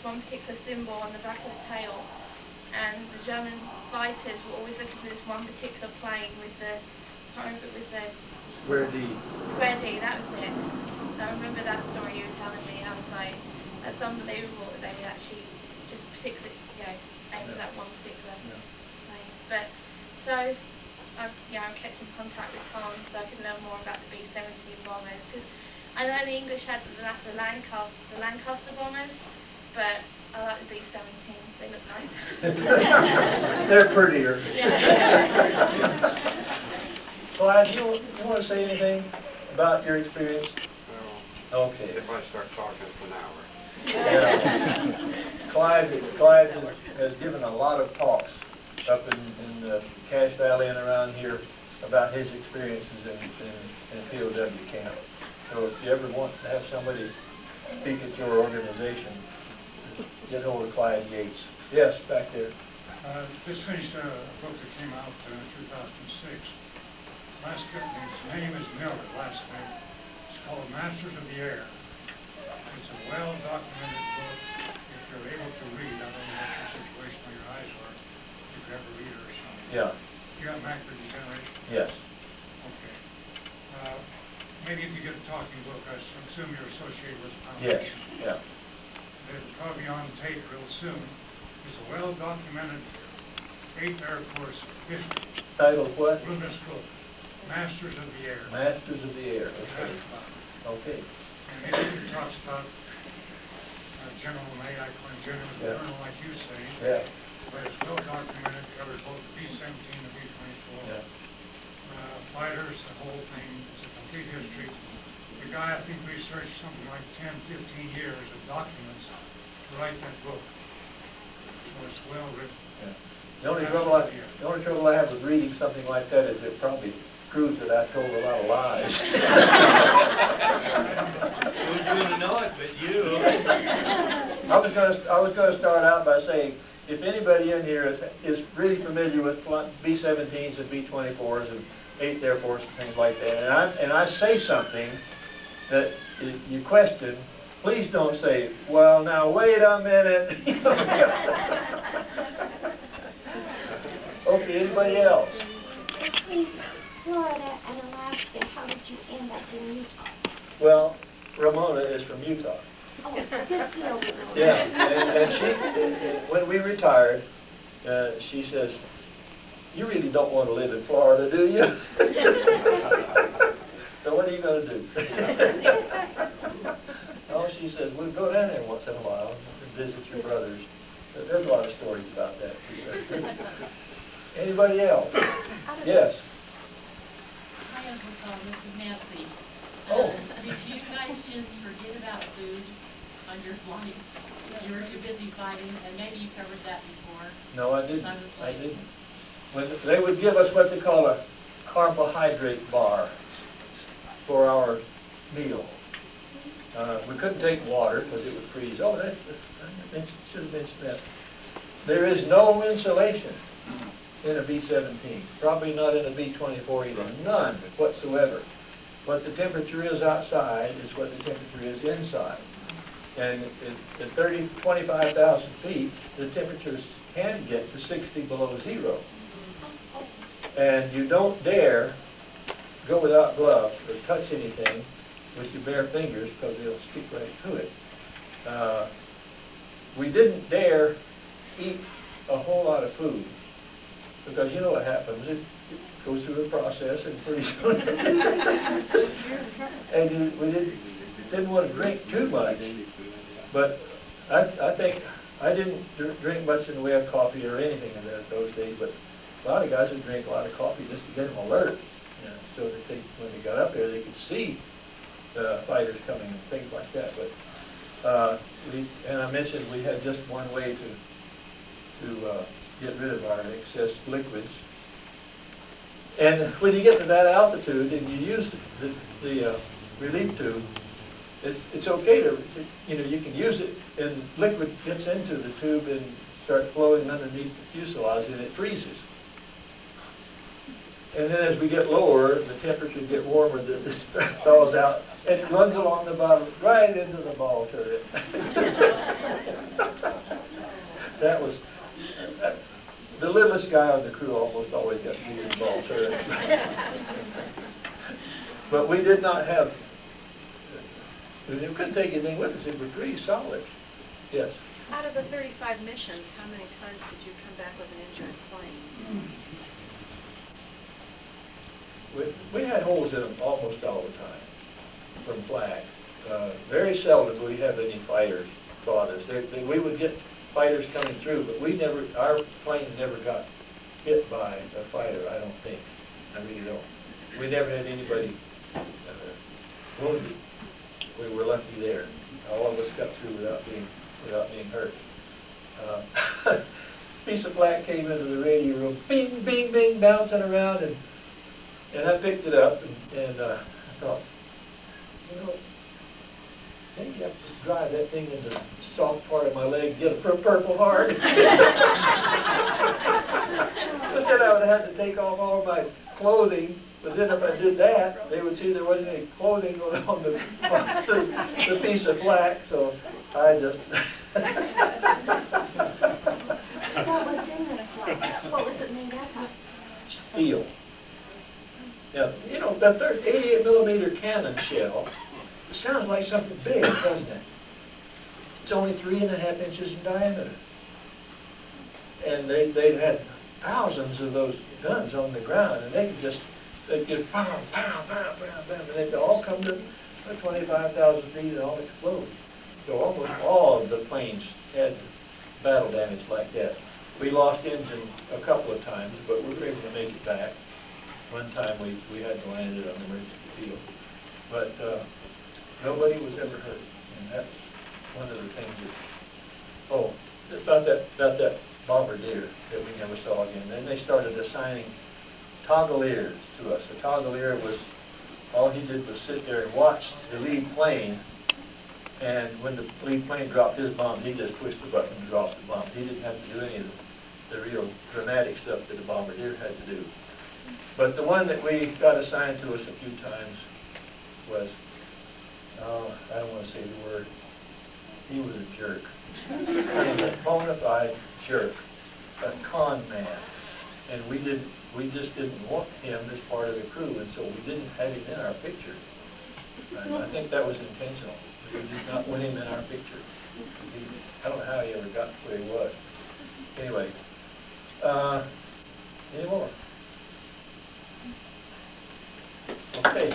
one particular symbol on the back of the tail, and the German fighters were always looking for this one particular plane with the, I can't remember if it was the Square D. Square D, that was it. So I remember that story you were telling me. I was like, that's unbelievable that they would actually just particularly, aim for that one particular plane. But so I kept in contact with Tom so I could learn more about the B-17 bombers. Cause I know the English had the Lancaster bombers, but I like the B-17s. They look nicer. They're prettier. Yeah. Clyde, you want to say anything about your experience? Well, okay. If I start talking for an hour. Yeah. Clyde has given a lot of talks up in the Cache Valley and around here about his experiences in POW camp. So if you ever want to have somebody speak at your organization, get hold of Clyde Yates. Yes, back there. Just finished a book that came out in 2006. His name is Miller, last name. It's called Masters of the Air. It's a well-documented book. If you're able to read, I don't know what your situation or your eyes are, if you have a reader or something. Yeah. You got macular degeneration? Yes. Okay. Maybe if you get a talking book, I assume you're associated with the Yes. foundation. Yeah. It'll probably be on tape real soon. It's a well-documented 8th Air Force history. Title what? Loomis Cook, Masters of the Air. Masters of the Air. Okay. Okay. And it talks about General May, I call him General Colonel, like you say. Yeah. But it's well documented, covers both the B-17 and B-24. Yeah. Fighters, the whole thing. It's a complete history. The guy, I think, researched something like 10, 15 years of documents to write that book. So it's well written. Yeah. The only trouble I have with reading something like that is it probably proves that I told a lot of lies. Who's going to know it but you? I was going to start out by saying, if anybody in here is really familiar with B-17s and B-24s and 8th Air Force and things like that, and I say something that you question, please don't say, well, now wait a minute. Okay, anybody else? In Florida and Alaska, how did you end up in Utah? Well, Ramona is from Utah. Oh, good deal, Ramona. Yeah, and she, when we retired, she says, you really don't want to live in Florida, do you? So what are you going to do? Oh, she says, we'll go down there once in a while and visit your brothers. There's a lot of stories about that too. Anybody else? Yes. Hi, Uncle Tom. This is Nancy. Oh. Did you guys just forget about food on your flights? You were too busy fighting, and maybe you covered that before. No, I didn't. I was I late. didn't. When they would give us what they call a carbohydrate bar for our meal. We couldn't take water because it would freeze. Oh, that should have mentioned that. There is no insulation in a B-17. Probably not in a B-24 either. None whatsoever. What the temperature is outside is what the temperature is inside. And at 25,000 feet, the temperatures can get to 60 below zero. And you don't dare go without gloves or touch anything with your bare fingers because they'll stick right to it. We didn't dare eat a whole lot of food because you know what happens. It goes through a process and pretty soon. And we didn't want to drink too much. But I think I didn't drink much in the way of coffee or anything in those days, but a lot of guys would drink a lot of coffee just to get them alert, so that when they got up there, they could see the fighters coming and things like that. But and I mentioned we had just one way to get rid of our excess liquids. And when you get to that altitude and you use the relief tube, it's okay to, you can use it and liquid gets into the tube and starts flowing underneath the fuselage and it freezes. And then as we get lower, the temperatures get warmer, this thaws out and it runs along the bottom right into the ball turret. that was, the littlest guy on the crew almost always got beat in the ball turret. But we did not have, we couldn't take anything with us, it was pretty solid. Yes. Out of the 35 missions, how many times did you come back with an injured plane? We had holes in them almost all the time from flak. Very seldom would we have any fighters bought us. We would get fighters coming through, but our plane never got hit by a fighter, I don't think. I really don't. We never had anybody wounded. We were lucky there. All of us got through without being hurt. Piece of flak came into the radio room, bing, bing, bing, bouncing around, and I picked it up and I thought, you know, maybe I have to just drive that thing in the soft part of my leg and get a purple heart. But then I would have had to take off all my clothing. But then if I did that, they would see there wasn't any clothing on the piece of flak. So I just... What was in the flak? What was it made up of? Steel. Yeah, you know, that 88 millimeter cannon shell, it sounds like something big, doesn't it? It's only 3.5 inches in diameter. And they've had thousands of those guns on the ground, and they'd just pow, pow, pow, pow, pow, and they'd all come to 25,000 feet and all explode. So almost all of the planes had battle damage like that. We lost engine a couple of times, but we were able to make it back. One time we had to land it on the emergency field. But nobody was ever hurt. And that's one of the things that, oh, about that bombardier that we never saw again. Then they started assigning toggleiers to us. A toggleier was, all he did was sit there and watch the lead plane, and when the lead plane dropped his bomb, he just pushed the button and dropped the bomb. He didn't have to do any of the real dramatic stuff that a bombardier had to do. But the one that we got assigned to us a few times was, I don't want to say the word, he was a jerk. A bona fide jerk, a con man. And we just didn't want him as part of the crew, and so we didn't have him in our picture. And I think that was intentional. We did not want him in our picture. I don't know how he ever got to where he was. Anyway, any more? Okay.